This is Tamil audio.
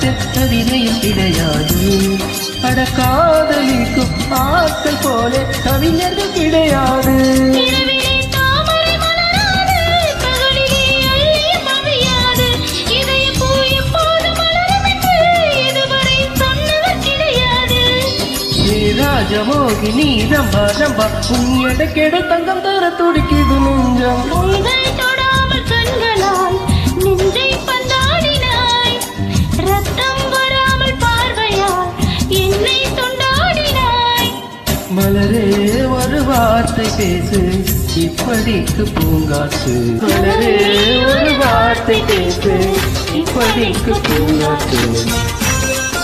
பாட்டு கவிதையில் கிடையாது. காதலிக்கும் ஆட்கள் போல கவிஞர்கள் கிடையாது. ராஜமோகினி ரம்பா ரம்பா உன் எடக்கெடு தங்கம் தர துடிக்குது நெஞ்சம். தொடாமல் கண்களால் நெஞ்சை பந்தாடினாய், ரத்தம் வராமல் பார்வையால் என்னை தொண்டாடினாய். மலரே ஒரு வார்த்தை பேசு இப்படிக்கு பூங்காற்று. மலரே ஒரு வார்த்தை பேசு இப்படிக்கு பூங்காற்று.